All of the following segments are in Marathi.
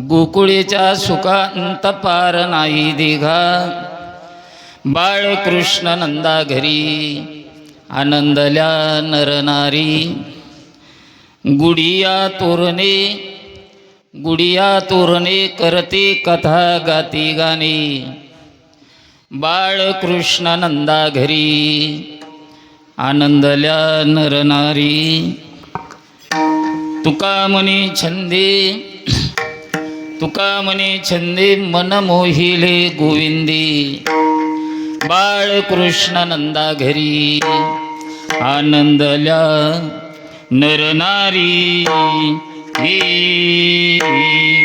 गोकुळीच्या सुखांत पार नाही दिघा. बाळकृष्ण नंदा घरी आनंदल्या नरनारी. गुडिया तोरणे करते कथा गाती गाणे. बाळकृष्ण नंदा घरी आनंदल्या नरनारी. तुका म्हणे छंदे मन मोहिले गोविंदी. बाळकृष्ण नंदा घरी आनंदल्या नरनारी.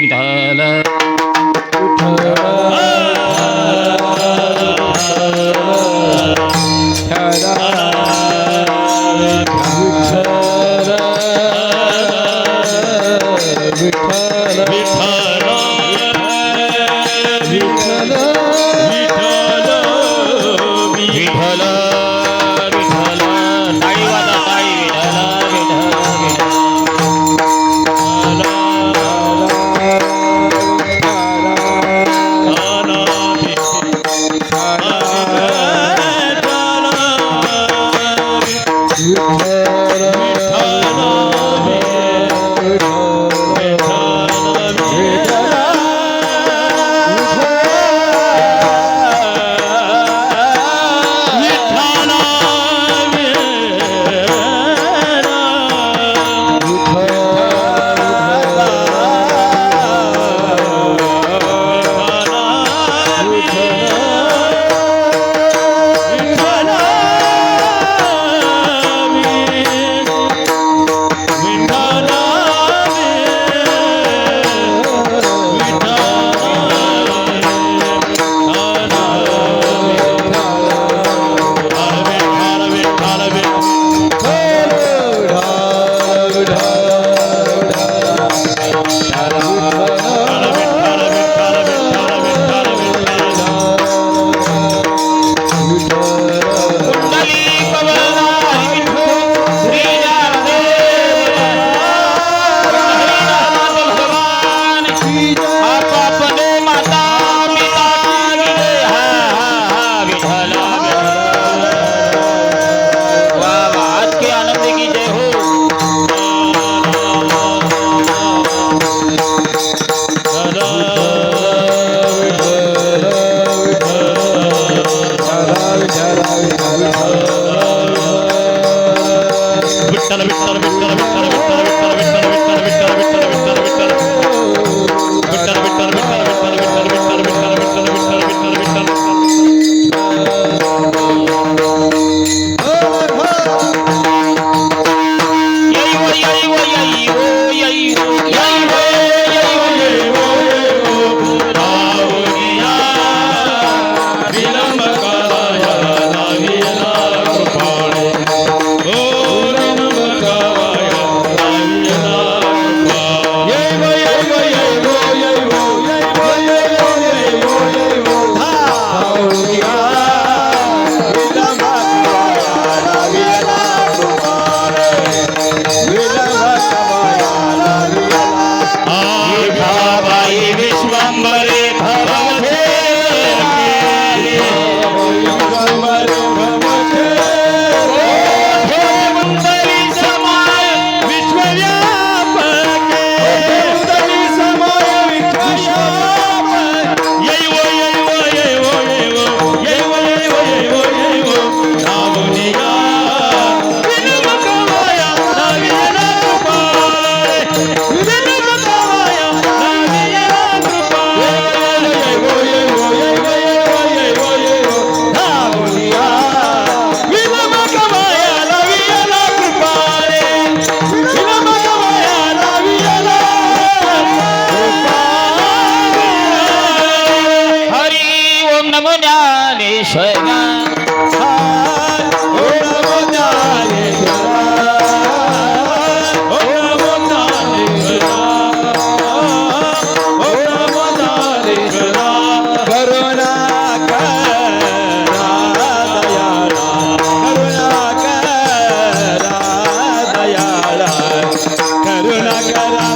विठाल करुणा करा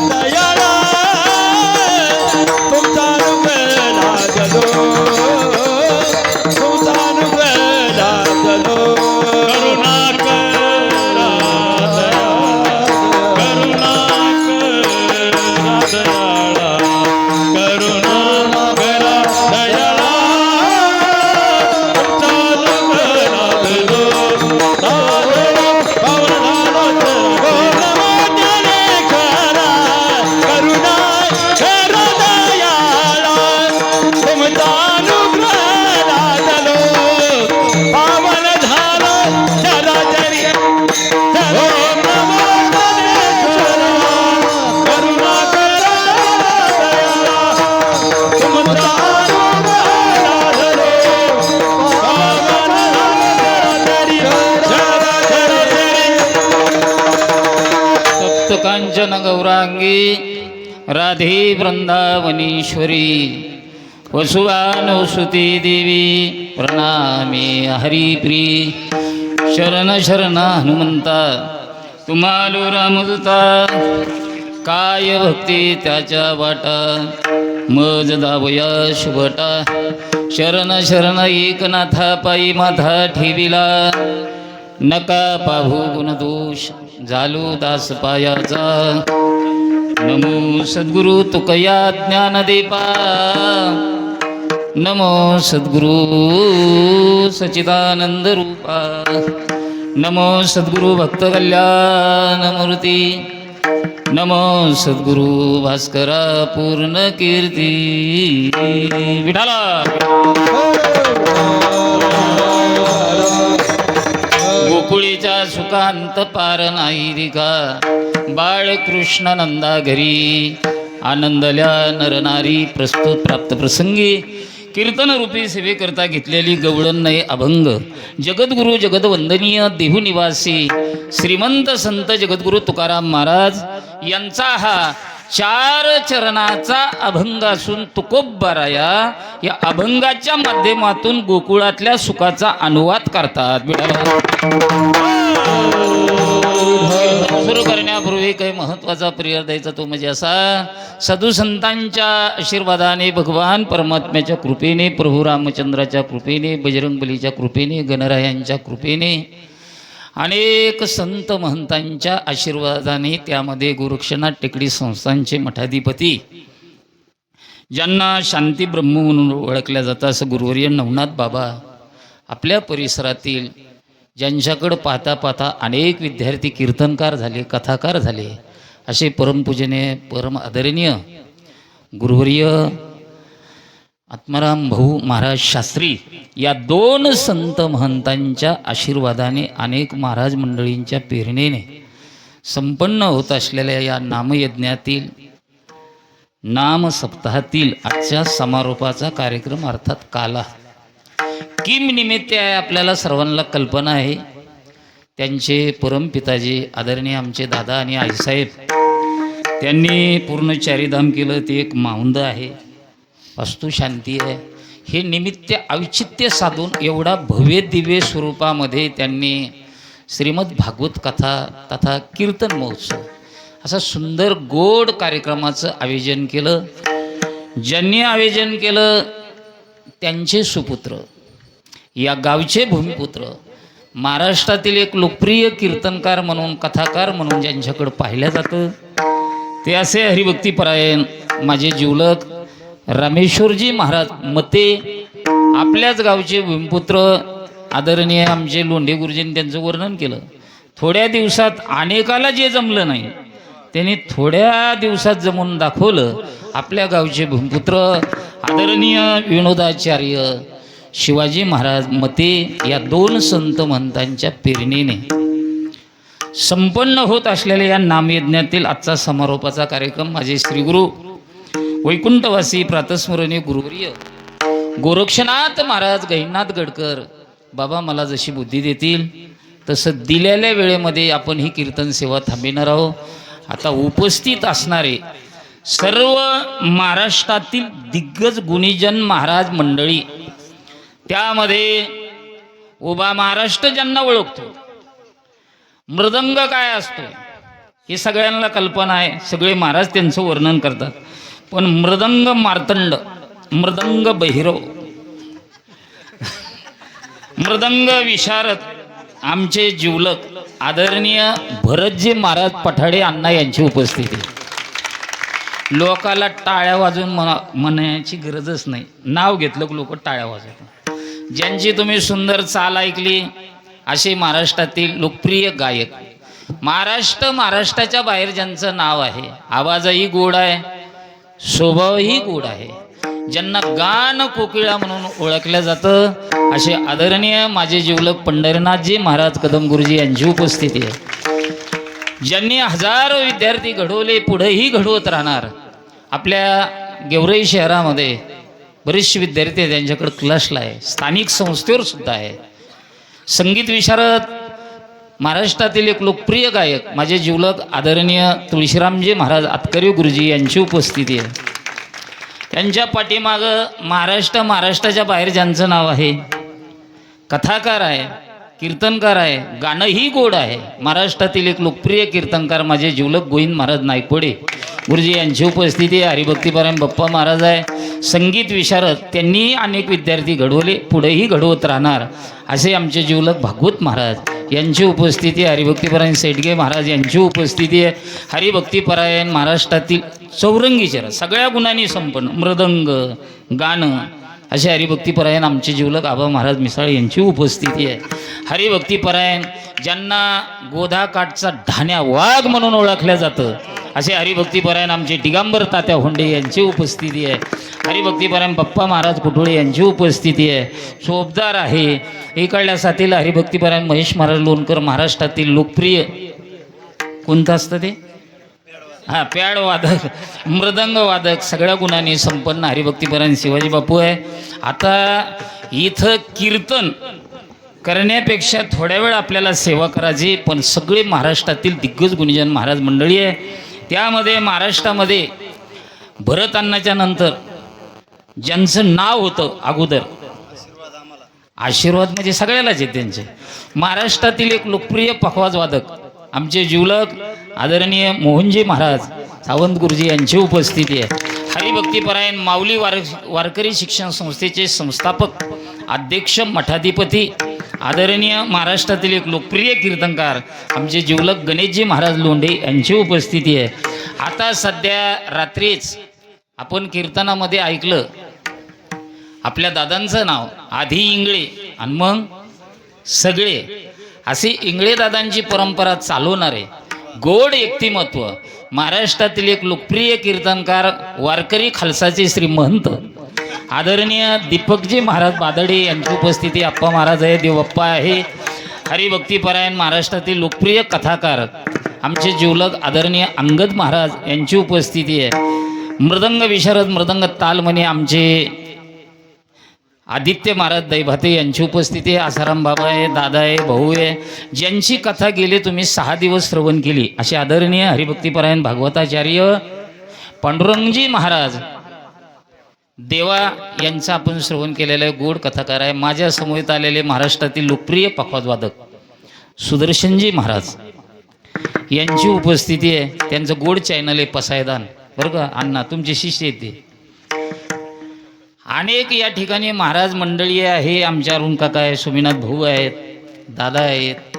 गौरांगी राधे वृंदावनीश्वरी वसुवानुसुती देवी प्रणामी हरिप्री शरण शरण हनुमंता तुम्हालो रामदूता काय भक्ती त्याच्या वाटा मज दावया शुभटा शरण शरण एकनाथा पायी माथा ठेविला नका पाहू गुणदोष झालो दास पायाचा नमो सद्गुरु तुकया ज्ञान देपा नमो सद्गुरु सच्चिदानंद रूपा नमो सद्गुरु भक्त कल्याण मूर्ती नमो सद्गुरु भास्करा पूर्ण कीर्ती विठाला गोकुळीच्या सुखांत पार नाही रिका बाळकृष्ण नंदा घरी आनंदल्या नरनारी प्रस्तुत प्राप्त प्रसंगी कीर्तन रूपी सेवेकरता घेतलेली गवळण नाही अभंग जगद्गुरु जगदवंदनीय देहुनिवासी श्रीमंत संत जगद्गुरु तुकाराम महाराज यांचा हा 4 चरणाचा अभंग असून तुकोबराया या अभंगाच्या माध्यमातून गोकुळातल्या सुखाचा अनुवाद करतात. सुरू करण्यापूर्वी काही महत्त्वाचा प्रिय द्यायचा तो म्हणजे असा साधू संतांच्या आशीर्वादाने भगवान परमात्म्याच्या कृपेने प्रभू रामचंद्राच्या कृपेने बजरंगबलीच्या कृपेने गणरायांच्या कृपेने अनेक संत महंतांच्या आशीर्वादाने त्यामध्ये गोरक्षनाथ टेकडी संस्थांचे मठाधिपती ज्यांना शांती ब्रह्म म्हणून ओळखल्या जातं असं गुरुवर्य नवनाथ बाबा आपल्या परिसरातील ज्यांच्याकडं पाहता पाहता अनेक विद्यार्थी कीर्तनकार झाले कथाकार झाले असे परमपूजनीय परम आदरणीय गुरुवर्य आत्माराम भाऊ महाराज शास्त्री या 2 संत महंतांच्या आशीर्वादाने अनेक महाराज मंडळींच्या प्रेरणेने संपन्न होत असलेल्या या नामयज्ञातील नाम सप्ताहातील आजच्या समारोपाचा कार्यक्रम अर्थात काला किम निमित्त आहे आपल्याला सर्वांना कल्पना आहे. त्यांचे परमपिताजी आदरणीय आमचे दादा आणि आईसाहेब त्यांनी पूर्ण चारीधाम केलं. ते एक माऊंद आहे वास्तू शांती आहे. हे निमित्त औचित्य साधून एवढा भव्य दिव्य स्वरूपामध्ये त्यांनी श्रीमद भागवत कथा तथा कीर्तन महोत्सव असा सुंदर गोड कार्यक्रमाचं आयोजन केलं. ज्यांनी आयोजन केलं त्यांचे सुपुत्र या गावचे भूमिपुत्र महाराष्ट्रातील एक लोकप्रिय कीर्तनकार म्हणून कथाकार म्हणून ज्यांच्याकडं पाहिलं जातं ते असे हरिभक्तीपरायण माझे जिवलक रामेश्वरजी महाराज मते आपल्याच गावचे भूमिपुत्र आदरणीय आमचे लोंढे गुरुजींनी त्यांचं वर्णन केलं. थोड्या दिवसात अनेकाला जे जमलं नाही त्यांनी थोड्या दिवसात जमून दाखवलं. आपल्या गावचे भूमिपुत्र आदरणीय विनोदाचार्य शिवाजी महाराज मते या 2 संत महंतांच्या प्रेरणेने संपन्न होत असलेल्या या नामयज्ञातील आजचा समारोपाचा कार्यक्रम माझे श्रीगुरु वैकुंठवासी प्रातस्मरणीय गुरुवर्य गोरक्षनाथ महाराज गहिनाथ गडकर बाबा मला जशी बुद्धी देतील तसं दिलेल्या वेळेमध्ये आपण ही कीर्तन सेवा थांबविणार आहोत. आता उपस्थित असणारे सर्व महाराष्ट्रातील दिग्गज गुणीजन महाराज मंडळी त्यामध्ये उभा महाराष्ट्र ज्यांना ओळखतो मृदंग काय असतो हे सगळ्यांना कल्पना आहे. सगळे महाराज त्यांचं वर्णन करतात. पण मृदंग मार्तंड मृदंग बहिरव मृदंग विशारद आमचे जिवलक आदरणीय भरतजी महाराज पठाडे अण्णा यांची उपस्थिती. लोकाला टाळ्या वाजवून म्हणायची गरजच नाही. नाव घेतलं की लोक टाळ्या वाजवतात. ज्यांची तुम्ही सुंदर चाल ऐकली असे महाराष्ट्रातील लोकप्रिय गायक महाराष्ट्राच्या बाहेर ज्यांचं नाव आहे आवाजही गोड आहे स्वभावही गोड आहे ज्यांना गान कोकिळा म्हणून ओळखलं जातं असे आदरणीय माझे जिवलक पंढरीनाथजी महाराज कदम गुरुजी यांची उपस्थिती आहे. ज्यांनी हजारो विद्यार्थी घडवले पुढेही घडवत राहणार. आपल्या गेवराई शहरामध्ये बरेचसे विद्यार्थी त्यांच्याकडे क्लासला आहे. स्थानिक संस्थेवर सुद्धा आहे. संगीत विशारद महाराष्ट्रातील एक लोकप्रिय गायक माझे जिवलग आदरणीय तुळशीरामजी महाराज आतकरी गुरुजी यांची उपस्थिती आहे. त्यांच्या पाठीमागं महाराष्ट्राच्या बाहेर ज्यांचं नाव आहे, कथाकार आहे, कीर्तनकार आहे, गाणंही गोड आहे. महाराष्ट्रातील एक लोकप्रिय कीर्तनकार माझे जिवलग गोविंद महाराज नायकवडे गुरुजी यांची उपस्थिती आहे. हरिभक्तीपरायण बाप्पा महाराज आहे, संगीत विशारद. त्यांनी अनेक विद्यार्थी घडवले, पुढेही घडवत राहणार असे आमचे जिवलग भागवत महाराज यांची उपस्थिती आहे. हरिभक्तीपरायण सेठगे महाराज यांची उपस्थिती आहे. हरिभक्तीपरायण महाराष्ट्रातील चौरंगीचर सगळ्या गुणांनी संपन्न मृदंग गाणं असे हरिभक्तीपरायण आमचे जिवलग आबा महाराज मिसाळ यांची उपस्थिती आहे. हरिभक्तीपरायण ज्यांना गोधाकाठचा ढाण्या वाघ म्हणून ओळखलं जातं असे हरिभक्तीपरायण आमचे दिगंबर तात्या होंडे यांची उपस्थिती आहे. हरिभक्तीपरायण बाप्पा महाराज कुटुळे यांची उपस्थिती आहे. चोपदार आहे इकडल्या साथीला हरिभक्तीपरायण महेश महाराज लोणकर महाराष्ट्रातील लोकप्रिय कोणतं असतं ते पॅड वादक मृदंग वादक सगळ्या गुणांनी संपन्न हरिभक्तीपरायण शिवाजी बापू आहे. आता इथं कीर्तन करण्यापेक्षा थोड्या वेळ आपल्याला सेवा करायची, पण सगळे महाराष्ट्रातील दिग्गज गुणीजन महाराज मंडळी आहे. त्यामध्ये महाराष्ट्रामध्ये भरत अण्णाच्या नंतर ज्यांचं नाव होतं अगोदर आशीर्वाद म्हणजे सगळ्यालाच आहे त्यांचे, महाराष्ट्रातील एक लोकप्रिय पखवाज वादक आमचे जिवलग आदरणीय मोहनजी महाराज सावंत गुरुजी यांची उपस्थिती आहे. हरिभक्तीपरायण माऊली वारकरी शिक्षण संस्थेचे संस्थापक अध्यक्ष मठाधिपती आदरणीय महाराष्ट्रातील एक लोकप्रिय कीर्तनकार आमचे जिवलग गणेशजी महाराज लोंढे यांची उपस्थिती आहे. आता सध्या रात्रीच आपण कीर्तनामध्ये ऐकलं आपल्या दादांचं नाव आधी इंगळे आणि मग सगळे असे इंगळे दादांची परंपरा चालवणारे गोड व्यक्तिमत्व महाराष्ट्रातील एक लोकप्रिय कीर्तनकार वारकरी खालसाचे श्री महंत आदरणीय दीपकजी महाराज बादडे यांची उपस्थिती. अप्पा महाराज आहे, देवप्पा आहे. हरिभक्तीपरायण महाराष्ट्रातील लोकप्रिय कथाकार आमचे जिवलग आदरणीय अंगद महाराज यांची उपस्थिती आहे. मृदंग विशारद मृदंग तालमने आमचे आदित्य महाराज दैभाते यांची उपस्थिती आहे. आसाराम बाबा आहे, दादा आहे, भाऊ आहे, ज्यांची कथा गेले तुम्ही 6 दिवस श्रवण केली असे आदरणीय हरिभक्तीपरायण भागवताचार्य पांडुरंगजी महाराज देवा यांचा आपण श्रवण केलेला आहे. गोड कथाकार आहे. माझ्या समोर आलेले महाराष्ट्रातील लोकप्रिय पखवाजवादक सुदर्शनजी महाराज यांची उपस्थिती आहे. त्यांचं गोड चॅनल आहे पसायदान, बरं का अण्णा तुमचे शिष्य येते. अनेक या ठिकाणी महाराज मंडळी आहे. आमच्या अरुण काका आहे, सोमीनाथ भाऊ आहेत, दादा आहेत.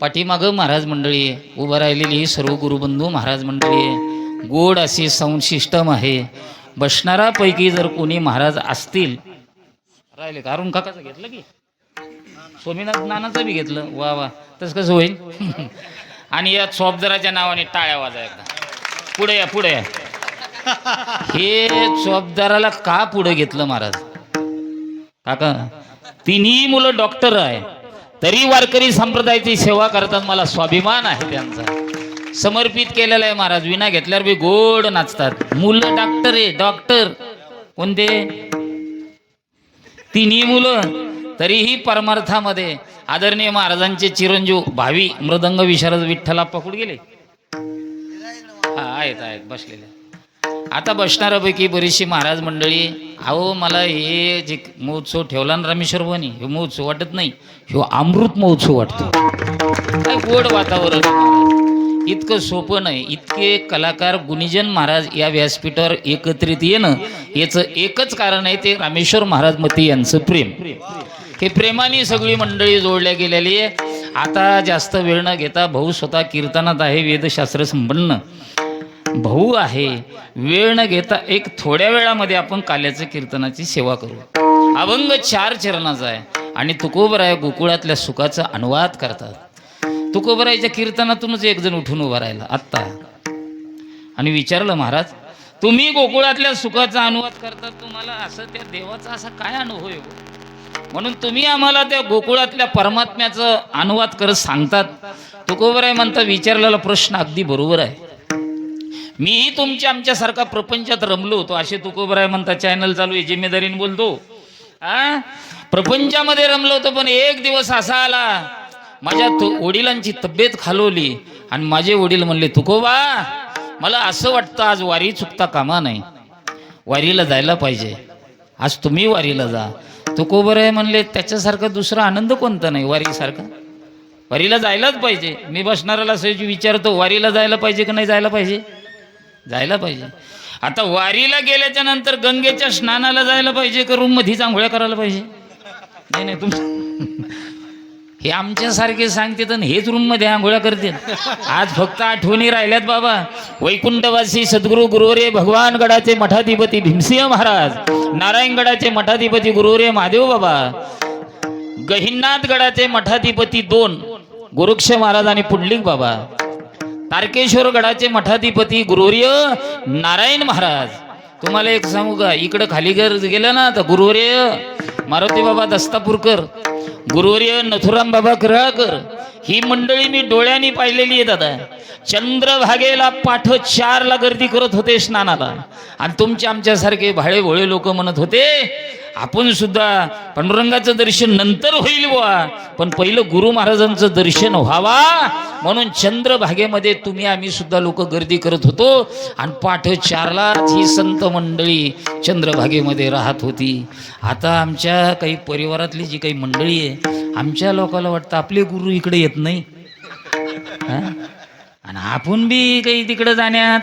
पाठीमागं महाराज मंडळी आहे. उभं राहिलेली ही सर्व गुरुबंधू महाराज मंडळी आहे. गोड अशी साऊंड सिस्टम आहे. बसणारापैकी जर कोणी महाराज असतील राहिले का अरुण काकाचं घेतलं की सोमीनाथ नानाचं बी घेतलं. वा वा तसं कसं होईल. आणि या चोपदाराच्या नावाने टाळ्या वाजा एकदा. पुढे या पुढे या. हे चोपदाराला का पुढे घेतलं महाराज काका? तिन्ही मुलं डॉक्टर आहे तरी वारकरी संप्रदायाची सेवा करतात. मला स्वाभिमान आहे त्यांचा. समर्पित केलेला आहे महाराज. विना घेतल्यावर बी गोड नाचतात. मुलं डॉक्टर आहे. डॉक्टर कोणते? तिन्ही मुलं तरीही परमार्थामध्ये आदरणीय महाराजांचे चिरंजीव भावी मृदंग विशारद विठ्ठलाप्पा कुठे गेले? आहेत आहेत बसलेले. आता बसणाऱ्यापैकी बरीचशी महाराज मंडळी. अहो मला हे जे महोत्सव ठेवला ना रामेश्वर भवानी, हे महोत्सव वाटत नाही, ह्यो अमृत महोत्सव वाटतो. काय गोड वातावरण. इतकं सोपं नाही. इतके कलाकार गुणीजन महाराज या व्यासपीठावर एकत्रित येणं याचं एकच कारण आहे, ते रामेश्वर महाराज मते यांचं प्रेम. हे प्रेमाने सगळी मंडळी जोडल्या गेलेली आहे. आता जास्त वेळ न घेता भाऊ स्वतः कीर्तनात आहे, वेदशास्त्र संपन्न भाऊ आहे. वेळ न घेता एक थोड्या वेळामध्ये आपण काल्याचं कीर्तनाची सेवा करू. अभंग 4 चरणाचा आहे आणि तुकोबराय गोकुळातल्या सुखाचा अनुवाद करतात. तुकोबरायच्या कीर्तनातूनच एक जण उठून उभा राहिला आत्ता आणि विचारलं, महाराज तुम्ही गोकुळातल्या सुखाचा अनुवाद करतात, तुम्हाला असं त्या देवाचा असा काय अनुभव आहे? म्हणून तुम्ही आम्हाला त्या गोकुळातल्या परमात्म्याचं अनुवाद करत सांगतात. तुकोबराय म्हणता, विचारलेला प्रश्न अगदी बरोबर आहे. मीही तुमच्या आमच्यासारखा प्रपंचात रमलो होतो. असे तुकोबराय म्हणता. चॅनल चालू आहे, जिम्मेदारीने बोलतो. प्रपंचामध्ये रमलो होतो, पण एक दिवस असा आला माझ्या वडिलांची तब्येत खालवली आणि माझे वडील म्हणले, तुकोबा मला असं वाटतं आज वारी चुकता कामा नाही, वारीला जायला पाहिजे, आज तुम्ही वारीला जा. तुकोबराय म्हणले, त्याच्यासारखा दुसरा आनंद कोणता नाही वारीसारखा, वारीला जायलाच पाहिजे. मी बसणाऱ्याला सहज विचारतो, वारीला जायला पाहिजे की नाही जायला पाहिजे? जायला पाहिजे. आता वारीला गेल्याच्या नंतर गंगेच्या स्नानाला जायला पाहिजे का रूम मध्येच आंघोळ्या करायला पाहिजे? नाही नाही, तुम हे आमच्यासारखे सांगते तर हेच रूम मध्ये आंघोळ्या करते. आज फक्त आठवणी राहिल्यात बाबा. वैकुंठवासी सद्गुरू गुरुवरे भगवान गडाचे मठाधिपती भीमसिंह महाराज, नारायणगडाचे मठाधिपती गुरुवरे महादेव बाबा, गहिनाथ गडाचे मठाधिपती 2 गोरक्ष महाराज आणि पुंडलिक बाबा, तारकेश्वर गडाचे मठाधिपती गुरुवर्य नारायण महाराज. तुम्हाला एक सांगू का, इकडं खाली गेलं ना तर गुरुवर्य मारुती बाबा दस्तापूरकर, गुरुवर्य नथुराम बाबा कराळकर, ही मंडळी मी डोळ्यांनी पाहिलेली आहे दादा. चंद्रभागेला पाठ 4ला गर्दी करत होते स्नानाला, आणि तुमचे आमच्यासारखे भाळे भोळे लोक म्हणत होते आपण सुद्धा पांडुरंगाचं दर्शन नंतर होईल बुवा, पण पहिलं गुरु महाराजांचं दर्शन व्हावा म्हणून चंद्रभागेमध्ये तुम्ही आम्ही सुद्धा लोक गर्दी करत होतो. आणि पाठ 4लाच ही संत मंडळी चंद्रभागेमध्ये राहत होती. आता आमच्या काही परिवारातली जी काही मंडळी आहे, आमच्या लोकांना वाटतं आपले गुरु इकडे येत नाही, आणि आपण बी काही तिकडे जाण्यात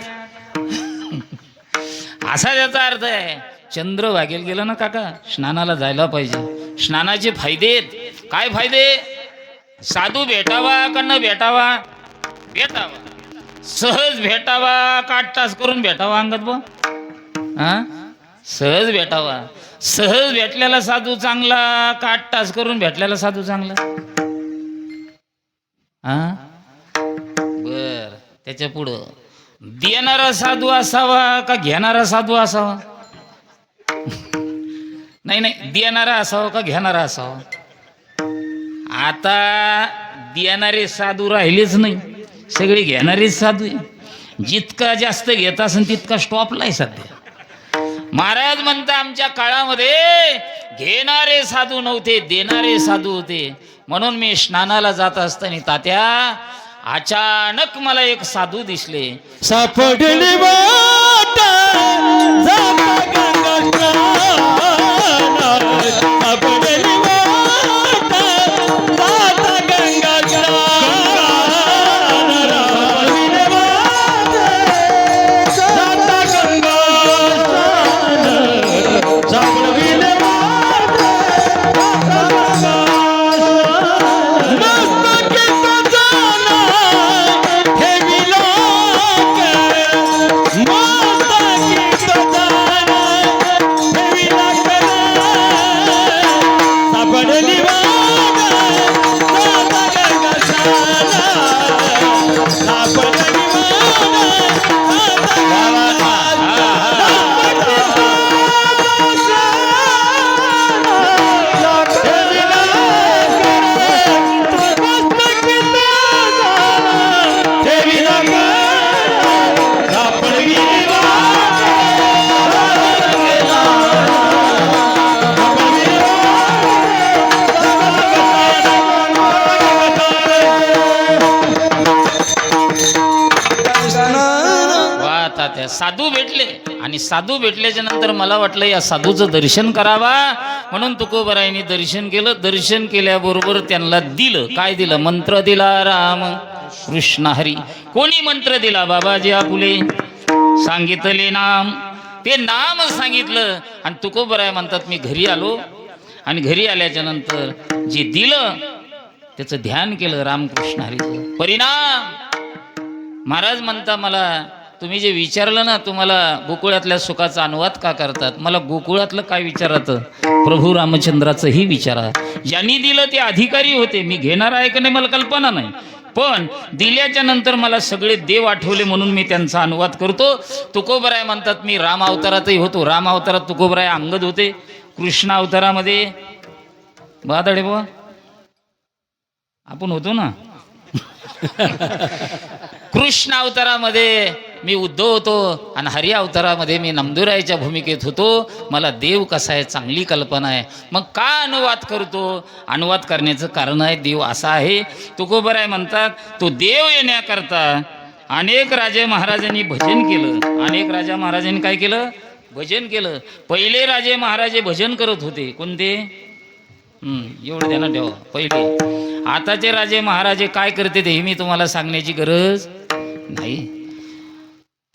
असा त्याचा अर्थ आहे. चंद्रभागेला गेलं ना काका, स्नानाला जायला पाहिजे. स्नानाचे फायदे आहेत. काय फायदे? साधू भेटावा का न भेटावा? भेटावा. सहज भेटावा का 8 तास करून भेटावा अंगत बो? सहज भेटावा. सहज भेटलेला साधू चांगला का 8 तास करून भेटलेला साधू चांगला? बर, त्याच्या पुढं देणारा साधू असावा का घेणारा साधू असावा? नाही नाही, देणारा असावा का घेणारा असावा? आता देणारे साधू राहिलेच नाही, सगळे घेणारेच साधू आहे. जितका जास्त घेत असेल तितका स्टॉपला आहे सध्या. महाराज म्हणता आमच्या काळामध्ये घेणारे साधू नव्हते, देणारे साधू होते. म्हणून मी स्नानाला जात असताना तात्या अचानक मला एक साधू दिसले. सापडली वाट जाता गंगा, सापडली वाट जाता गंगा, जाता गंगा, सापडली वाट साधू भेटले. आणि साधू भेटल्याच्या नंतर मला वाटलं या साधूचं दर्शन करावा, म्हणून तुकोबरायांनी दर्शन केलं. दर्शन केल्याबरोबर त्यांना दिलं. काय दिलं? मंत्र दिला, राम कृष्ण हरी. कोणी मंत्र दिला? बाबाजी आपुले. सांगितले नाम, ते नाम सांगितलं. आणि तुकोबराय म्हणतात मी घरी आलो, आणि घरी आल्याच्या नंतर जे दिलं त्याचं ध्यान केलं, रामकृष्ण हरीचं. परिणाम महाराज म्हणता मला तुम्ही जे विचारलं ना, तुम्हाला गोकुळातल्या सुखाचा अनुवाद का करतात, मला गोकुळातलं काय विचारायचं? प्रभू रामचंद्राचंही विचारा. ज्यांनी दिलं ते अधिकारी होते, मी घेणार आहे का नाही मला कल्पना नाही, पण दिल्याच्या नंतर मला सगळे देव आठवले म्हणून मी त्यांचा अनुवाद करतो. तुकोबराय म्हणतात मी राम अवतारातही होतो. राम अवतारात तुकोबराय अंगद होते. कृष्ण अवतारामध्ये बादडे बुवा आपण होतो ना. कृष्ण अवतारामध्ये मी उद्धव होतो आणि हरी अवतारामध्ये मी नमदुरायच्या भूमिकेत होतो, मला देव कसा आहे चांगली कल्पना आहे, मग का अनुवाद करतो? अनुवाद करण्याचं कारण आहे देव असा आहे. तुकोबराय म्हणतात, तो देव येण्याकरता अनेक राजे महाराजांनी भजन केलं. अनेक राजा महाराजांनी काय केलं? भजन केलं. पहिले राजे महाराजे भजन करत होते. कोणते? एवढं ध्यानात ठेवा. पहिले. आताचे राजे महाराजे काय करते ते मी तुम्हाला सांगण्याची गरज नाही.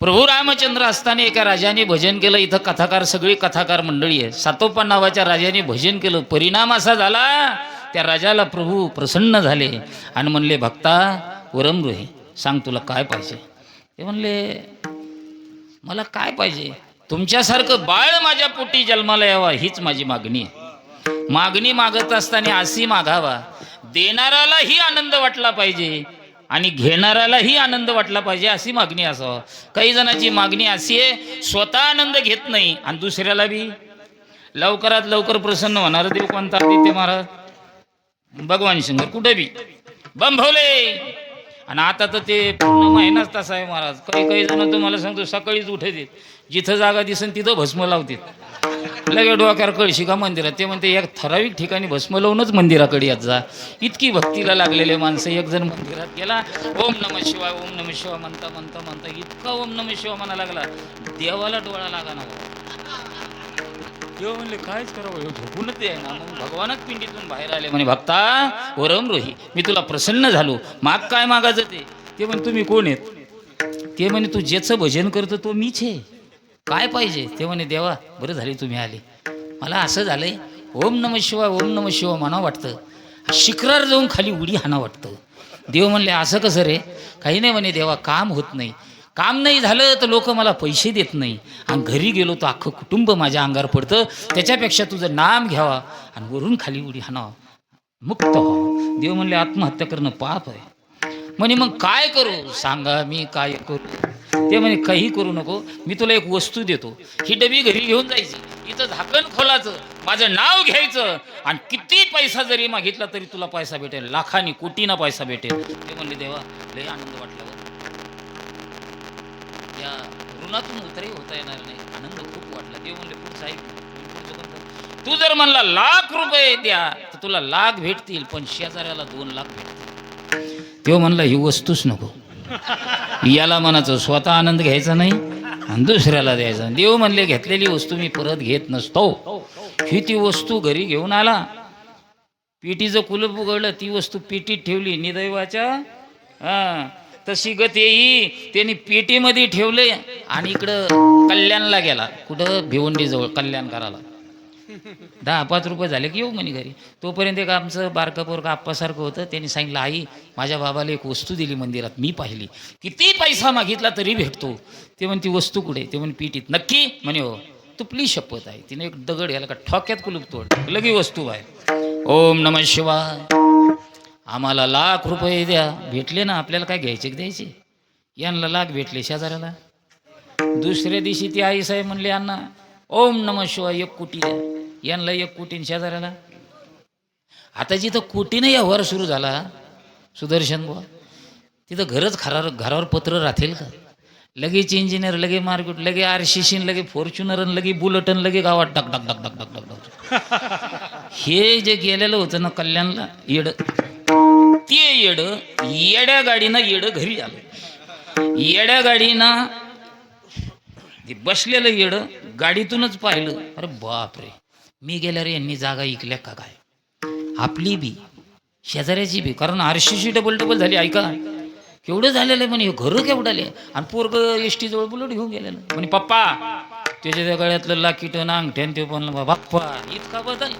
प्रभू रामचंद्र असताना एका राजाने भजन केलं. इथं कथाकार, सगळी कथाकार मंडळी आहे. सातोपा नावाच्या राजाने भजन केलं. परिणाम असा झाला, त्या राजाला प्रभू प्रसन्न झाले आणि म्हणले, भक्ता वरम रोहे, सांग तुला काय पाहिजे? ते म्हणले, मला काय पाहिजे? तुमच्यासारखं बाळ माझ्या पोटी जन्माला यावा हीच माझी मागणी आहे. मागणी मागत असताना अशी मागावा, देणाऱ्यालाही आनंद वाटला पाहिजे आणि घेणाऱ्यालाही आनंद वाटला पाहिजे, अशी मागणी असावं. काही जणांची मागणी अशी आहे, स्वतः आनंद घेत नाही आणि दुसऱ्याला बी लवकरात लवकर प्रसन्न होणार देव कोणता? आदित्य महाराज, भगवान शंकर, कुठे बी बंभवले. आणि आता तर ते पूर्ण महिनाच तसा आहे महाराज. काही काही जण तुम्हाला सांगतो सकाळीच उठत, जिथं जागा दिसेल तिथं भस्म लावतात. लगे डोक्यावर कळशी का मंदिरात? ते म्हणते एक ठराविक ठिकाणी भस्म लावूनच मंदिराकडे येत जा. इतकी भक्तीला लागलेले माणसं. एक जण मंदिरात गेला, ओम नमः शिवाय ओम नमः शिवाय म्हणता म्हणता म्हणता इतका ओम नमः शिवाय म्हणा लागला, देवाला डोळा लागा ना. देव म्हणले कायच करावं, झोपूनच आहे ना. मग भगवानच पिंडीतून बाहेर आले, म्हणे भक्ता वरम रोही, मी तुला प्रसन्न झालो, माग काय मागायचं ते? ते म्हणे तुम्ही कोण आहेत? ते म्हणे तू ज्याचं भजन करतो तो मीच आहे, काय पाहिजे? ते म्हणे देवा बरं झाले तुम्ही आले, मला असं झालंय ओम नमः शिवाय ओम नमः शिवाय म्हणा वाटतं, शिखरावर जाऊन खाली उडी हाणा वाटतं. देव म्हणले असं कसं रे? काही नाही म्हणे देवा, काम होत नाही, काम नाही झालं तर लोक मला पैसे देत नाही आणि घरी गेलो तर अख्खं कुटुंब माझ्या अंगावर पडतं, त्याच्यापेक्षा तुझं नाम घ्यावा आणि वरून खाली उडी हाणावा, मुक्त व्हावं. देव म्हणले आत्महत्या करणं पाप आहे. म्हणे मग काय करू सांगा, मी काय करू? ते म्हणे काही करू नको, मी तुला एक वस्तू देतो, ही डबी घरी घेऊन जायची, इथं झाकण खोलाचं, माझं नाव घ्यायचं आणि किती पैसा जरी मागितला तरी तुला पैसा भेटेल, लाखांनी कोटीना पैसा भेटेल. ते म्हणले देवा लय आनंद वाटला, या ऋणातून उतरही होता येणार नाही, आनंद खूप वाटला. देव म्हणले पुढचं ऐक, तू जर म्हणला ₹1,00,000 द्या तर तुला लाख भेटतील, पण शेजाऱ्याला 2 लाख भेटतील. तेव्हा म्हणला ही वस्तूच नको, याला म्हणायचं स्वतः आनंद घ्यायचा नाही आणि दुसऱ्याला द्यायचा. देव म्हणले घेतलेली वस्तू मी परत घेत नसतो. ही ती वस्तू घरी घेऊन आला, पेटीचं कुलप उघडलं, ती वस्तू पेटीत ठेवली. निदैवाच्या तशी गत येई, त्यांनी पेटीमध्ये ठेवले आणि इकडं कल्याणला गेला. कुठं? भिवंडीजवळ कल्याण करायला. 10-5 रुपये झाले की येऊ म्हणे घरी. तोपर्यंत एक आमचं बारका पोरगा आप्पासारखं होतं, त्यांनी सांगितलं आई माझ्या बाबाला एक वस्तू दिली मंदिरात, मी पाहिली, किती पैसा मागितला तरी भेटतो. ते म्हणे ती वस्तू कुठे? ते म्हणे पेटीत. नक्की? म्हणे हो. तुपली शपथ आहे. तिने एक दगड घ्यायला का ठोक्यात कुलूप तोड, लगी वस्तू आहे. ओम नमः शिवाय, आम्हाला ₹1,00,000 द्या. भेटले ना, आपल्याला काय घ्यायचे द्यायचे? यांना लाख भेटले, शेजाऱ्याला. दुसऱ्या दिवशी ती आई साहेब म्हणले अण्णा ओम नमः शिवाय 1 कोटी द्या. यांना 1 कोटी शेजाऱ्याला. आता जिथं कोटीनं व्यवहार सुरू झाला सुदर्शन बुवा, तिथं घरावर पत्र राहतील का? लगेच इंजिनियर, लगे मार्केट, लगे RCC, लगे फॉर्च्युनर, लगे बुलेटन, लगे गावात duck duck duck duck duck duck. हे जे गेलेलं होतं ना कल्याणला येड, ते येड येड्या गाडीनं येड घरी आलं. येड्या गाडीनं बसलेलं येड गाडीतूनच पाहिलं, अरे बाप रे, मी गेल्या रे यांनी जागा इकल्या का काय? आपली बी शेजाऱ्याची बी, कारण RCC डबल झाली. ऐका केवढं झालेलं आहे म्हणे, घरं केवढाले. आणि पोरग ST जवळ बुलेट घेऊन गेलेलं म्हणे पप्पा त्याच्या त्या गळ्यातलं लाकीटं ना अंगठ्यान ते पण बाप्पा इतका बदल.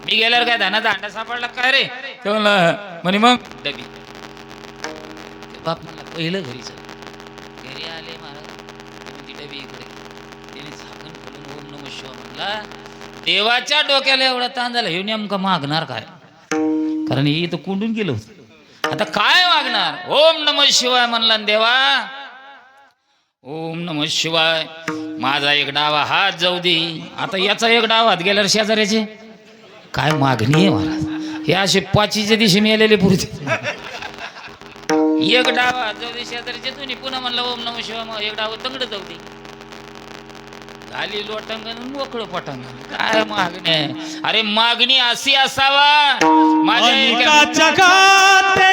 मी गेल्यावर काय धानाचा अंडा सापडला काय रे? ते म्हणलं म्हणे मग डबी. बाप म्हणला पहिलं घरी चल. घरी आले महाराज, ती डबी इकडे, त्याने झाकण खोलून ओम नमः शिवाय म्हणला. देवाच्या डोक्याला एवढा ताण झाला, हे नेमका मागणार काय? कारण हे तर कोंडून गेलं होतं. आता काय मागणार? ओम नमः शिवाय म्हणला देवा, ओम नमः शिवाय, माझा एक डावा हात जाऊ दे. आता याचा एक डाव हात गेल्यावर शेजाऱ्याचे काय मागणी आहे महाराज? हे असे 5च्या दिवशी मिळालेले पुरते. एक डाव जाऊ दे शेजारचे तुम्ही पुन्हा म्हणलं ओम नम शिवाय मग एक डाव तंगड जाऊ दे झाली लोटांगण मोकळं पटांगण काय मागणी आहे अरे मागणी अशी असावा माझ्या अनिकाच्या गाते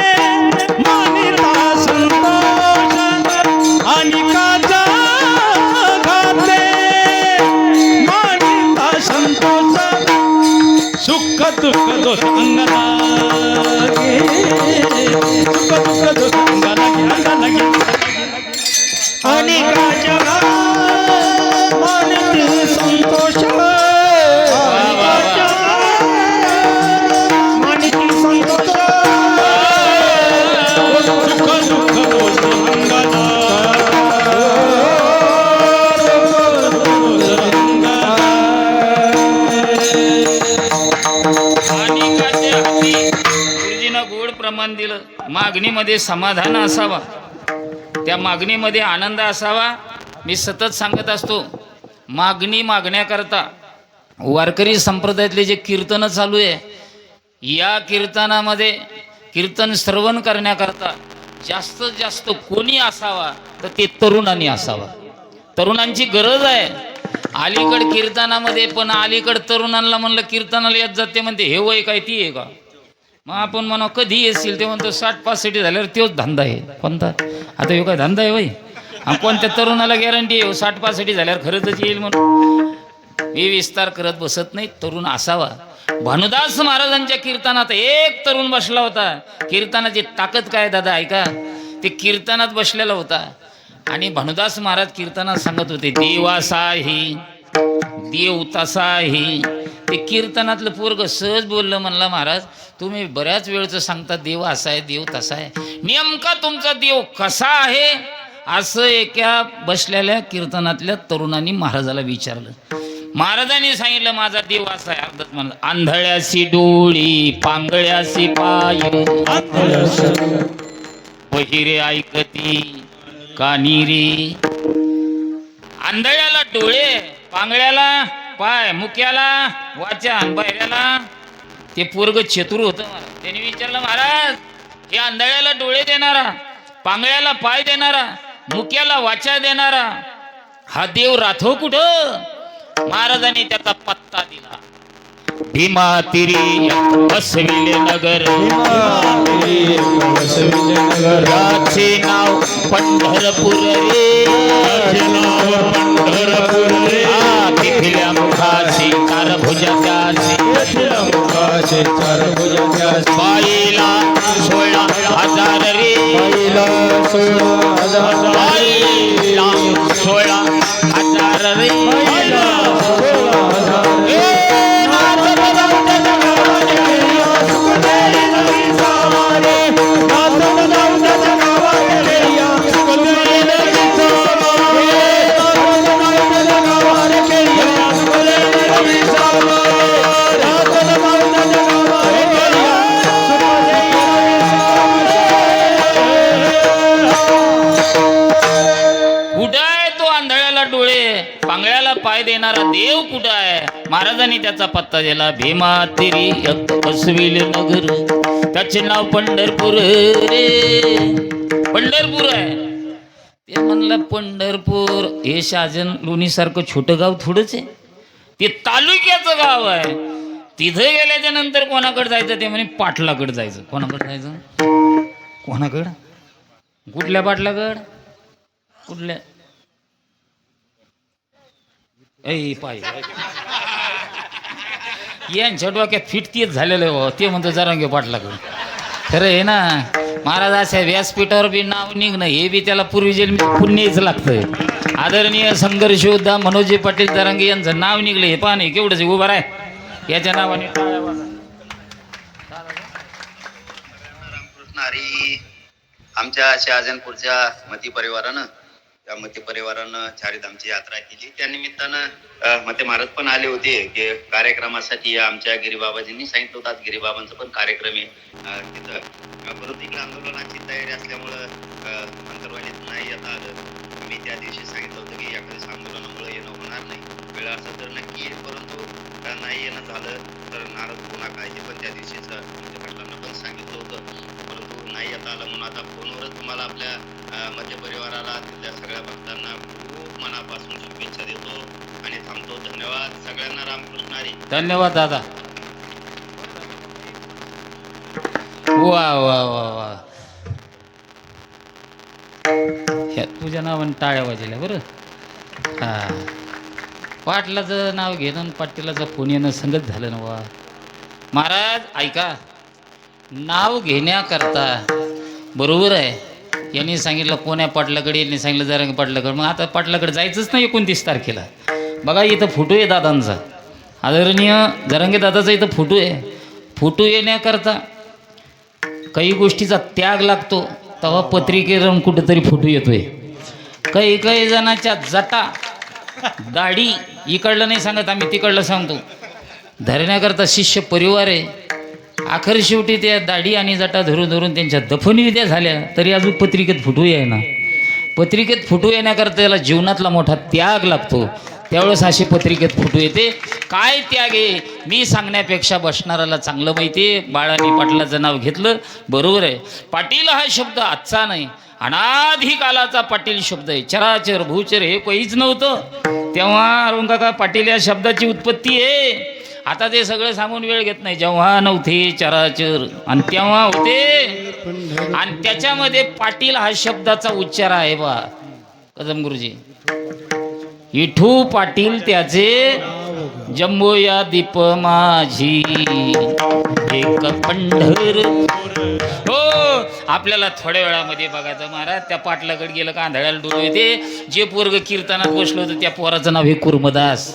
मानिता संतोष अनिकाच्या गाते मानिता संतोष सुख दुःख दोष अंगाला सुख दुःख दोष अंगाला अनिकाच्या मानिती संतोष मानिती संतोष सुख दुःख दोष अंगाला गुरुजीनं गोड प्रमाण दिलं मागणीमध्ये समाधान असावा त्या मागणीमध्ये आनंद असावा मी सतत सांगत असतो मागणी मागण्याकरता वारकरी संप्रदायातले जे कीर्तन चालू आहे या कीर्तनामध्ये कीर्तन श्रवण करण्याकरता जास्तीत जास्त कोणी असावा तर ते तरुणांनी असावा तरुणांची गरज आहे अलीकड कीर्तनामध्ये पण अलीकड तरुणांना म्हणलं कीर्तनाला येत जाते म्हणते हे वय काय ती आहे का मग आपण म्हणा कधी येशील ते म्हणतो 60-65 झाल्यावर तोच धंदा आहे कोणता आता हे काय धंदा आहे वय कोणत्या तरुणाला गॅरंटी आहे 60-65 झाल्यावर खरंच येईल म्हणून मी विस्तार करत बसत नाही तरुण असावा भानुदास महाराजांच्या कीर्तनात एक तरुण बसला होता कीर्तनाची ताकद काय दादा ऐका ते कीर्तनात बसलेला होता आणि भानुदास महाराज कीर्तनात सांगत होते देवासाही देव तसाही ते कीर्तनातलं पोरग सहज बोललं म्हणला महाराज तुम्ही बऱ्याच वेळचं सांगता देव असा आहे देव तसा आहे नेमका तुमचा देव कसा आहे असं एका बसलेल्या कीर्तनातल्या तरुणांनी महाराजाला विचारलं महाराजांनी सांगितलं माझा देव असा आहे अर्धच म्हणलं आंधळ्यासी डोळी पांगळ्यासी पाय बहिरे ऐकती कानी रे आंधळ्याला डोळे पांगळ्याला पाय मुक्याला वाचा बहिऱ्याला ते पोरग चतुर होतं महाराज त्यांनी विचारलं महाराज हे आंधळ्याला डोळे देणारा पांगळ्याला पाय देणारा मुक्याला वाचा देणारा हा देव राहतो कुठं महाराजांनी त्याचा पत्ता दिला भीमातिरी बसविले नगर याचे नाव पंढरपूर रे तिथल्या मुखाची चार भुजा त्याची बाईला 16,000 रे बाईला 16,000 रे पांगळ्याला पाय देणारा देव कुठं आहे महाराजांनी त्याचा पत्ता दिला भीमातिरी बसविले नगर त्याचे नाव पंढरपूर रे पंढरपूर आहे ते म्हणलं पंढरपूर हे शहाजन लोणी सारखं छोटं गाव थोडंच आहे ते तालुक्याचं गाव आहे तिथं गेल्याच्या नंतर कोणाकडे जायचं ते म्हणे पाटलाकडे जायचं कोणाकडे जायचं कोणाकडं कुठल्या पाटलाकड कुठल्या ऐ पाय यांच्या डोक्यात फिटतीच झालेलं आहे ते म्हणतो जरांगे पाटलाकडे खरं आहे ना महाराज अशा व्यासपीठावर बी नाव निघणं हे बी त्याला पूर्वी जेल पुण्याच लागतंय आदरणीय संघर्ष योद्धा मनोजी पाटील जरांगे यांचं नाव निघलं हे पाहणे केवढंच उभं आहे याच्या नावाने रामकृष्ण हरी आमच्या शहाजनपूरच्या मती परिवारानं त्या मती परिवारानं चारिधामची यात्रा केली त्या निमित्तानं मते महाराज पण आले होते की कार्यक्रमासाठी आमच्या गिरीबाबाजींनी सांगितलं होतं गिरीबाबांचा पण कार्यक्रम आहे तिथं परंतु इकडे आंदोलनाची तयारी असल्यामुळं अंतरवालीत नाही येता आलं मी त्या दिवशी सांगितलं होतं की एखाद्या आंदोलनामुळे येणं होणार नाही वेळ असं तर नक्की येईल परंतु नाही येणं झालं तर नाराज होऊ नका हे पण त्या दिवशीच पाटलांना पण सांगितलं होतं परंतु नाही येता येता आलं. म्हणून आता फोनवरच तुम्हाला आपल्या मध्य परिवाराला तिथल्या सगळ्या भक्तांना खूप मनापासून शुभेच्छा देतो आणि थांबतो. धन्यवाद सगळ्यांना. रामकृष्ण हरी. धन्यवाद दादा. वा वा वा वा. ह्या तुझ्या नावाने टाळ्या वाजल्या बरं. हां, पाटलाचं नाव घेणं आणि पाटीलाचा फोन येणं संगत झालं ना वा. महाराज ऐका, नाव घेण्याकरता बरोबर आहे. यांनी सांगितलं कोण्या पाटलाकडे, यांनी सांगितलं जरंगे पाटलाकडे. मग आता पाटलाकडे जायचंच नाही 29 तारखेला. बघा इथं फोटो आहे दादांचा, आदरणीय जरंगे दादाचा इथं फोटो आहे. फोटो येण्याकरता काही गोष्टीचा त्याग लागतो, तेव्हा पत्रिकेवरून कुठेतरी फोटो येतोय. काही काही जणांच्या जटा दाढी इकडलं नाही सांगत आम्ही, तिकडलं सांगतो. धरण्याकरता शिष्य परिवार आहे. आखर शेवटी त्या दाढी आणि जटा धरून धरून त्यांच्या दफनविद्या झाल्या, तरी अजून पत्रिकेत फोटो ना. पत्रिकेत फोटो येण्याकरता त्याला जीवनातला मोठा त्याग लागतो. त्यावेळेस अशी पत्रिकेत फोटो येते. काय त्याग आहे मी सांगण्यापेक्षा बसणाराला चांगलं माहिती आहे. बाळांनी पाटलाचं नाव घेतलं बरोबर आहे. पाटील हा शब्द आजचा नाही, अनाधी कालाचा पाटील शब्द आहे. चराचर भूचर हे काहीच नव्हतं तेव्हा अरुण काका पाटील या शब्दाची उत्पत्ती आहे. आता ते सगळं सांगून वेळ घेत नाही. जेव्हा नव्हते चराचर आणि तेव्हा होते, आणि त्याच्यामध्ये पाटील हा शब्दाचा उच्चार आहे बा कदम गुरुजी. विठू पाटील त्याचे जम्बो या दीप माझी एक पंढर. हो, आपल्याला थोड्या वेळामध्ये बघायचं महाराज. त्या पाटलाकडे गेलं का आंधळ्याला डोळे येते. जे पोरग कीर्तनात बसलो होतं त्या पोराचं नाव हे कुर्मदास.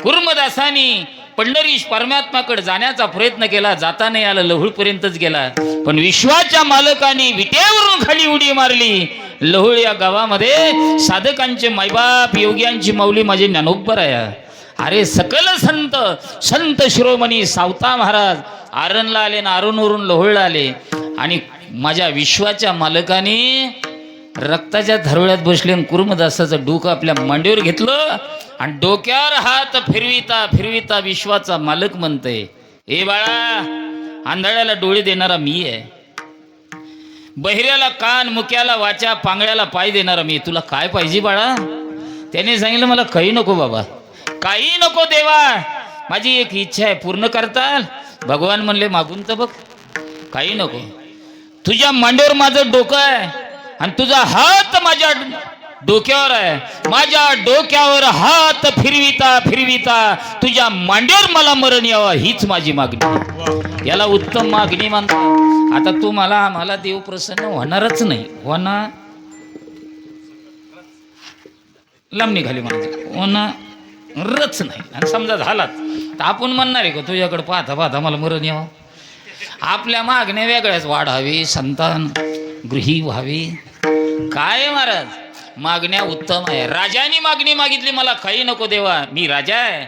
कुर्मदासानी पंढरीश परमात्माकडे जाण्याचा प्रयत्न केला, जाता नाही आलं, लहुळपर्यंतच गेला. पण विश्वाच्या मालकाने विटेवरून खाली उडी मारली. लहुळ या गावामध्ये साधकांचे मायबाप, योग्यांची माऊली माझे ज्ञानोबर आहे. अरे सकल संत, संत शिरोमणी सावता महाराज आरणला आले ना, आरणवरून लहुळला आले. आणि माझ्या विश्वाच्या मालकाने रक्ताच्या धरवळ्यात बसले आणि कुर्मदासाचं डोकं आपल्या मांडीवर घेतलं आणि डोक्यावर हात फिरविता फिरविता विश्वाचा मालक म्हणतंय, ए बाळा, आंधळ्याला डोळे देणारा मी आहे, बहिऱ्याला कान, मुक्याला वाचा, पांगळ्याला पाय देणारा मी. तुला काय पाहिजे बाळा? त्याने सांगितलं मला काही नको बाबा, काही नको देवा, माझी एक इच्छा आहे, पूर्ण करताल? भगवान म्हणले मागून तर बघ. काही नको, तुझ्या मांडीवर माझं डोकं आहे आणि तुझा हात माझ्या डोक्यावर आहे. माझ्या डोक्यावर हात फिरविता फिरविता तुझ्या मांडीवर मला मरण यावं, हीच माझी मागणी. याला उत्तम मागणी मानतो. आता तू मला देव प्रसन्न होणारच नाही, होणार लांब निघाली म्हणायचं, होणारच नाही. आणि समजा झालात तर आपण म्हणणार आहे का तुझ्याकडे पाहता पाहता मला मरण यावं? आपल्या मागण्या वेगळ्याच, वाढावी, संतान गृही व्हावी. काय महाराज मागण्या उत्तम आहे. राजाने मागणी मागितली, मला काही नको देवा, मी राजा आहे,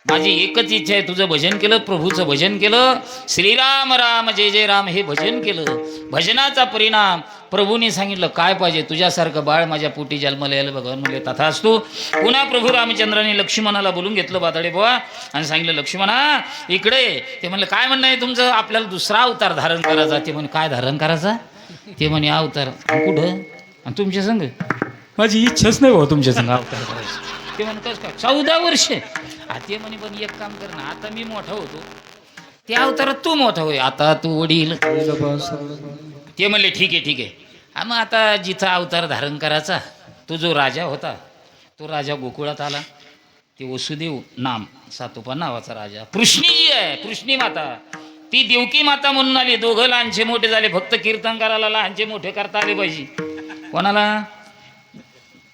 माझी एकच इच्छा आहे, तुझं भजन केलं, प्रभूचं भजन केलं, श्रीराम राम जय जय राम हे भजन केलं. भजनाचा परिणाम प्रभूने सांगितलं काय पाहिजे, तुझ्यासारखं बाळ माझ्या पोटी जन्माला यायला. भगवान म्हणले तथास्तु. पुन्हा प्रभू रामचंद्राने लक्ष्मणाला बोलून घेतलं बातडे बुवा आणि सांगितलं, लक्ष्मणा इकडे. ते म्हणलं काय म्हणणं आहे तुमचं? आपल्याला दुसरा अवतार धारण करायचा. ते म्हणे काय धारण करायचा? ते म्हणे अवतार. कुठं? आणि तुमच्या संग? माझी इच्छाच नाही हो तुमच्या संग अवतार करायचं. ते म्हणे कसं काय? 14 वर्षे. ते म्हणे पण एक काम कर ना, आता मी मोठा होतो, त्या अवतारात तू मोठा होय, आता तू वडील. ते म्हणले ठीक आहे ठीक आहे. मग आता जिचा अवतार धारण करायचा, तो जो राजा होता तो राजा गोकुळात आला. ते वसुदेव नाम सातोपा नावाचा राजा. कृष्णीजी आहे, कृष्णी माता, ती देवकी माता म्हणून आली. दोघं लहानचे मोठे झाले. फक्त कीर्तनकाराला लहानचे मोठे करता आले पाहिजे. कोणाला?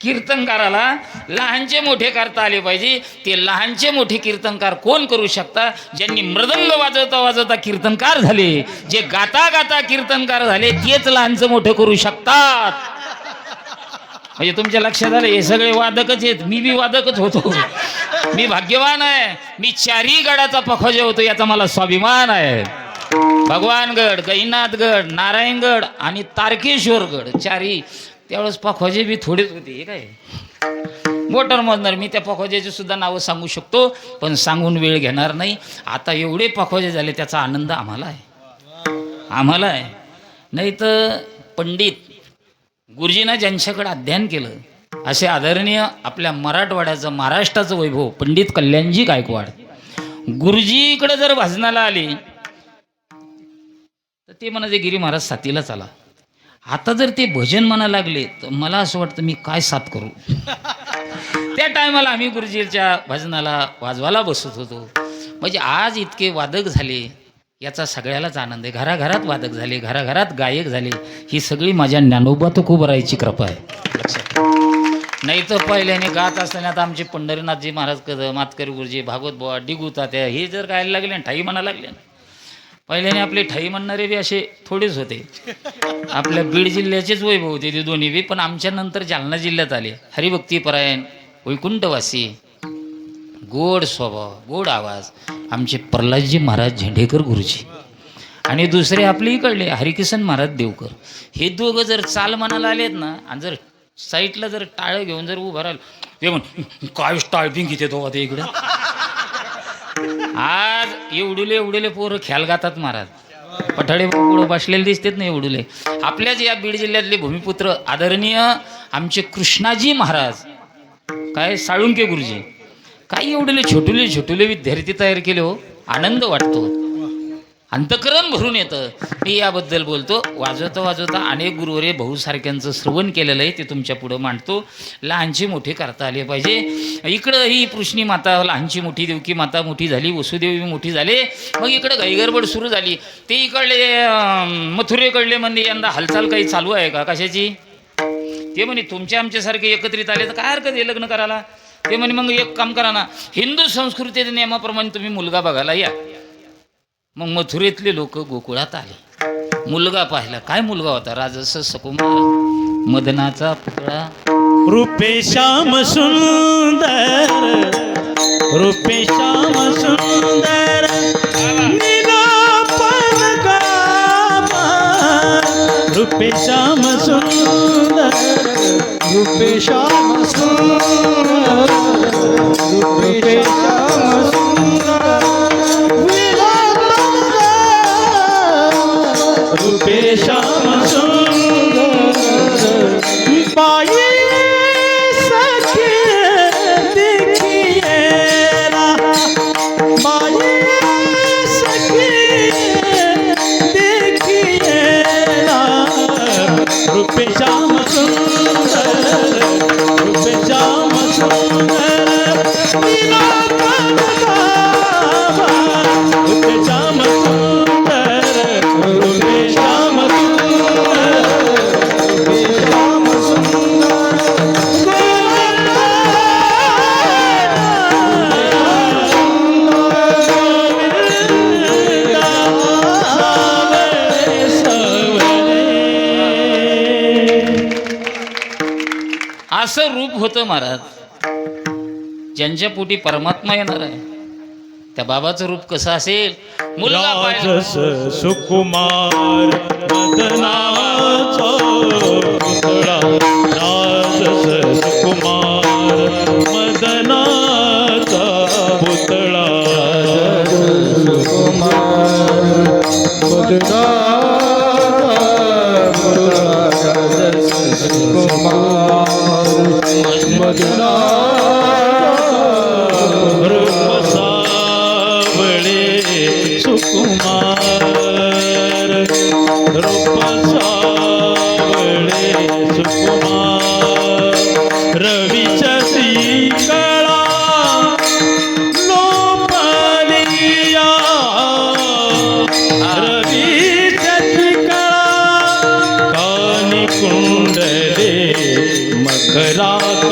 कीर्तनकाराला लहानचे मोठे करता आले पाहिजे. ते लहानचे मोठे कीर्तनकार कोण करू शकता? ज्यांनी मृदंग वाजवता वाजवता कीर्तनकार झाले, जे गाता गाता कीर्तनकार झाले, तेच लहानचं मोठं करू शकतात. म्हणजे तुमच्या लक्षात आलं, हे सगळे वादकच आहेत. मी बी वादकच होतो. मी भाग्यवान आहे, मी 4ही गडाचा पखवाजा होतो, याचा मला स्वाभिमान आहे. भगवानगड, गैनाथगड, नारायणगड आणि तारकेश्वरगड 4ही. त्यावेळेस पखवाजे बी थोडेच होते. हे काय मोटर मधणार, मी त्या पखवाज्याची सुद्धा नावं सांगू शकतो, पण सांगून वेळ घेणार नाही. आता एवढे पखवाजे झाले, त्याचा आनंद आम्हाला आहे, आम्हाला आहे. नाही तर पंडित गुरुजींना ज्यांच्याकडे अध्ययन केलं असे आदरणीय आपल्या मराठवाड्याचं महाराष्ट्राचं वैभव पंडित कल्याणजी गायकवाड गुरुजीकडे जर भजनाला आले तर ते म्हणाले गिरी महाराज साथीला चला. आता जर ते भजन म्हणा लागले तर मला असं वाटतं मी काय साथ करू. त्या टायमाला आम्ही गुरुजीच्या भजनाला वाजवायला बसत होतो. म्हणजे आज इतके वादक झाले याचा सगळ्यालाच आनंद आहे. घराघरात वादक झाले, घराघरात गायक झाले. ही सगळी माझ्या ज्ञानोबा तुकोबरायची कृपा आहे लक्षात. नाही तर पहिल्याने गात असताना आता आमचे पंढरीनाथजी महाराज कदम, मातकरी गुरुजी, भागवत बुवा, डिगू तात्या हे जर गायला लागले आणि ठाई म्हणा लागले पहिल्याने आपले ठाई म्हणणारे बी असे थोडेच होते. आपल्या बीड जिल्ह्याचेच वैभव होते ते दोन्ही बी. पण आमच्या नंतर जालना जिल्ह्यात आले हरिभक्तीपरायण, वैकुंठवासी, गोड स्वभाव, गोड आवाज आमचे प्रल्हादजी महाराज झेंडेकर गुरुजी. आणि दुसरे आपले इकडले हरिकिसन महाराज देवकर. हे दोघं जर चाल म्हणायला आलेत ना आणि जर साईटला जर टाळं घेऊन जर उभं राहिलं ते म्हण काय टाळपिंग घेते तो ते इकडं. आज एवढुले एवढुले पोरं ख्याल गातात महाराज. पठाडे पुढं बसलेले दिसतात ना एवढुले. आपल्याच या बीड जिल्ह्यातले भूमिपुत्र आदरणीय आमचे कृष्णाजी महाराज काय साळुंके गुरुजी काही एवढे छोटुले विद्यार्थी तयार केले हो. आनंद वाटतो, अंतकरण भरून येतं. मी याबद्दल बोलतो. वाजवता अनेक गुरुवरे भाऊसारख्यांचं श्रवण केलेलं आहे ते तुमच्या पुढं मांडतो. लहानची मोठी करता आले पाहिजे. इकडं ही पृष्णी माता लहानची मोठी, देवकी माता मोठी झाली, वसुदेवी मोठी झाली. मग इकडं गैगरबड सुरू झाली. ते इकडले मथुरेकडले म्हणजे यंदा हालचाल काही चालू आहे का कशाची. ते म्हणे तुमच्या आमच्यासारखे एकत्रित आले तर काय हरकत आहे लग्न करायला. ते म्हणे मग एक काम करा ना, हिंदू संस्कृतीच्या नियमाप्रमाणे तुम्ही मुलगा बघायला या. मग मथुरेतले लोक गोकुळात आले. मुलगा पाहिला. काय मुलगा होता. राजस सकुमार, मदनाचा पुतळा, रूपे श्याम सुंदर, रूपे श्याम सुंदर, नीलापन गाभा. रूपे श्याम सुंदर, रूपे श्याम सुंदर, रूपे श्याम सुंदर, रूपे श्याम सुंदर. बाई सखी देखिए ना, बाई सखी देखिए ना. रूपे श्याम सुंदर, रूपे श्याम सुंदर, नीलापन गाभा. रूपे श्याम सुंदर, रूपे श्याम सुंदर, रूपे श्याम सुंदर, असं रूप होतं महाराज. ज्यांच्या पोटी परमात्मा येणार आहे त्या बाबाचं रूप कसं असेल. मुलगा पाहिला राजस सुकुमार मदनाचा पुतळा. राजस सुकुमार मदनाचा पुतळा. रूप सावळे सुकुमार, रूप सावळे सुकुमार. रवीच्या श्रीकळा लोपलिया, रवीच्या श्रीकळा. कानी कुंडले मकराकार,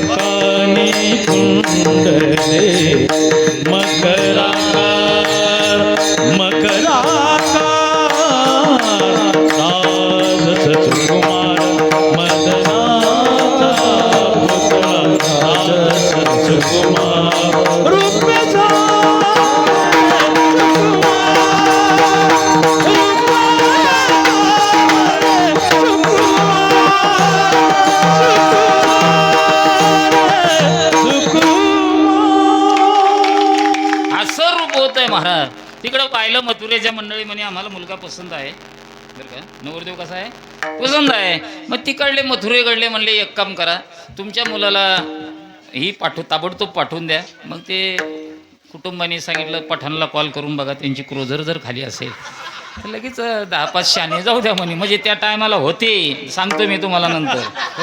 कानी कुंडले मकराकार, मकराकार. राजस सुकुमार मदनाचा पुतळा. राजस सुकुमार, रूपे असं रूप होत आहे महाराज. तिकडं पाहिलं मथुरेच्या मंडळी म्हणे आम्हाला मुलगा पसंत आहे बरं का, नवरदेव कसा आहे पसंत आहे. मग तिकडले मथुरेकडले म्हणले एक काम करा, तुमच्या मुलाला ही ताबडतोब पाठवून द्या. मग ते कुटुंबाने सांगितलं पठाणला कॉल करून बघा, त्यांची क्रोझर जर खाली असेल तर लगेच 10-5 शाने जाऊ द्या म्हणे. म्हणजे त्या टायमाला होते, सांगतो मी तुम्हाला नंतर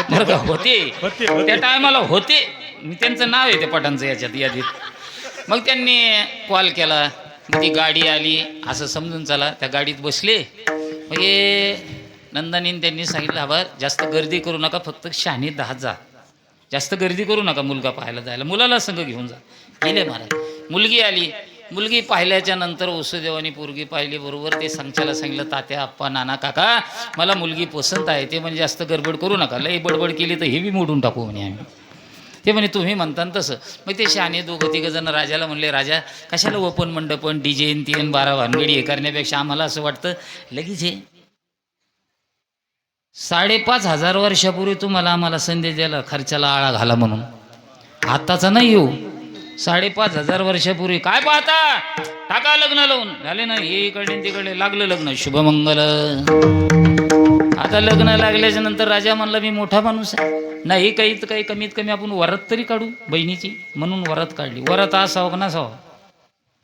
बरं का, होते त्या टायमाला होते, त्यांचं नाव आहे त्या पठाणचं याच्यात यादीत. मग त्यांनी कॉल केला, मग ती गाडी आली असं समजून चला, त्या गाडीत बसले. मग हे नंदानीने त्यांनी सांगितलं हवा जास्त गर्दी करू नका, फक्त शहाणी 10 जा, जास्त गर्दी करू नका मुलगा पाहायला जायला, मुलाला संग घेऊन जा. गेले महाराज. मुलगी आली, मुलगी पाहिल्याच्या नंतर वसुदेवानी पोरगी पाहिली बरोबर. ते सांगच्याला सांगितलं तात्या आप्पा नाना काका मला मुलगी पसंत आहे, ते म्हणजे जास्त गडबड करू नका, लई बडबड केली तर हे बी मोडून टाकू म्हणे आम्ही. ते म्हणे तुम्ही म्हणता तसं. मग ते शहाणे 2-3 जण राजाला म्हणले राजा कशाला ओपन मंडपन डीजे 3-12 भानगडी हे करण्यापेक्षा आम्हाला असं वाटतं लगेच हे 5,500 वर्षापूर्वी तुम्हाला आम्हाला संदेश द्यायला खर्चाला आळा घाला म्हणून, आताचा नाही येऊ. 5,500 वर्षापूर्वी काय पाहता, टाका लग्न लावून. झाले ना हे इकडे तिकडे, लागलं लग्न, शुभमंगल. आता लग्न लागल्याच्या नंतर राजा म्हणला मी मोठा माणूस आहे, नाही काही कमीत कमी आपण वरात तरी काढू बहिणीची, म्हणून वरात काढली. वरात असावं का नसावा,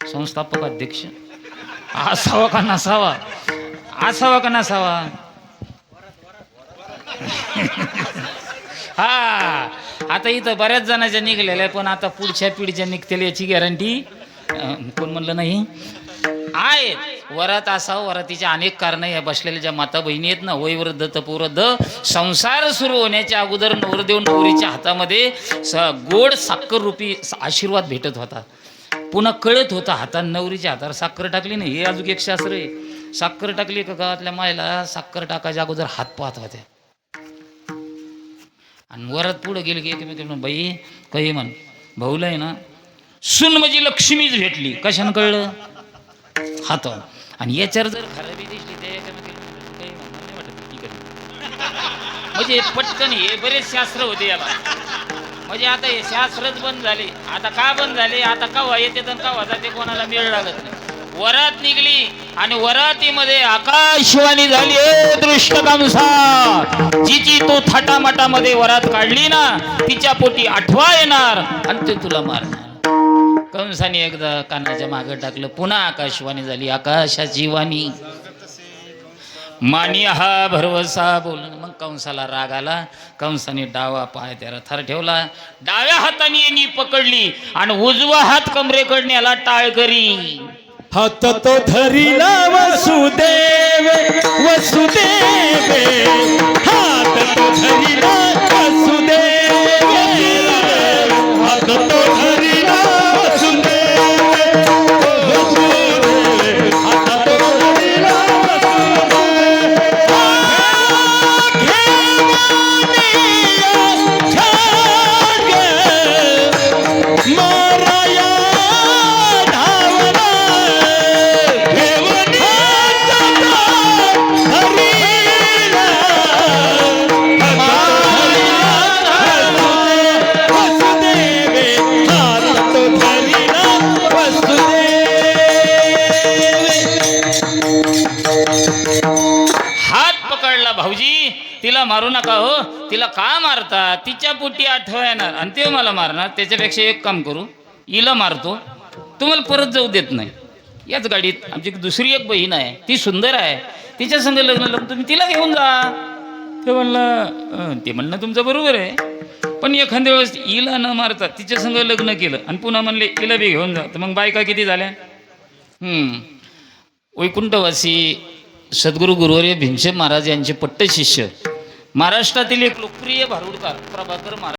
संस्थापक अध्यक्ष असावा का नसावा, असावा का नसावा. हा आता इथं बऱ्याच जणांच्या निघलेल्या, पण आता पुढच्या पिढीच्या निघतील याची गॅरंटी कोण म्हणलं नाही आहे. वरात असावं, वरातीचे अनेक कारणं. या बसलेल्या ज्या माता बहिणी आहेत ना, वयवृद्ध तपोवृद्ध, संसार सुरू होण्याच्या अगोदर नवरदेव नवरीच्या हातामध्ये गोड साखर रूपी आशीर्वाद भेटत होता. पुन्हा कळत होता हातात, नवरीच्या हातावर साखर टाकली नाही, हे अजून एक शास्त्र आहे. साखर टाकली का गावातल्या मायला साखर टाकायच्या अगोदर हात पाहत होत्या. आणि वरात पुढं गेली की एकमेक बाई काही म्हण भाऊला आहे ना सून म्हणजे लक्ष्मीच भेटली, कशानं कळलं हात. आणि याच्यावर जर खराबी दिसली त्या काही म्हणणार नाही वाटत ठीक आहे. म्हणजे पटकन हे बरेच शास्त्र होते याला. म्हणजे आता हे शास्त्रच बंद झाले. आता का बंद झाले, आता कवा येते तर कवा जाते कोणाला मेळ लागत नाही. वरात निघली आणि वरातीमध्ये आकाशवाणी झाली, दृष्टकांसा जिची तो थाटामाटामध्ये वरात काढली ना, तिच्या पोटी आठवा येणार आणि ते तुला मारणार. कंसाने एकदा कानाच्या मागे टाकलं, पुन्हा आकाशवाणी झाली, आकाशाची वाणी मानी हा भरवसा बोलणं. मग कंसाला राग आला, कंसाने डावा पाय त्याला थर ठेवला, डाव्या हाताने यांनी पकडली आणि उजवा हात कमरेकडे न्याला टाळ करी. हात तो धरिला वसुदेव वसुदेव, हात तो धरिला वसुदेव, हात तो धरिला वसुदेव वसुदेव, हात तो धरिला भाऊजी तिला मारू नका हो, तिला का मारता, तिच्या पोटी आठवा येणार आणि ते मला मारणार. त्याच्यापेक्षा एक काम करू, हिला मारतो, तुम्हाला परत जाऊ देत नाही. याच गाडीत आमची दुसरी एक बहीण आहे, ती सुंदर आहे, तिच्या संग लग्न लावून तुम्ही तिला घेऊन जा. ते म्हणणं तुमचं बरोबर आहे, पण एखाद्या वेळेस हिला न मारता तिच्या संग लग्न केलं आणि पुन्हा म्हणले हिला बी घेऊन जा, तर मग बायका किती झाल्या. वैकुंठवासी सद्गुरू गुरुवर्य भीमसेन महाराज यांचे पट्ट शिष्य, महाराष्ट्रातील एक लोकप्रिय भारुडकार प्रभाकर महाराज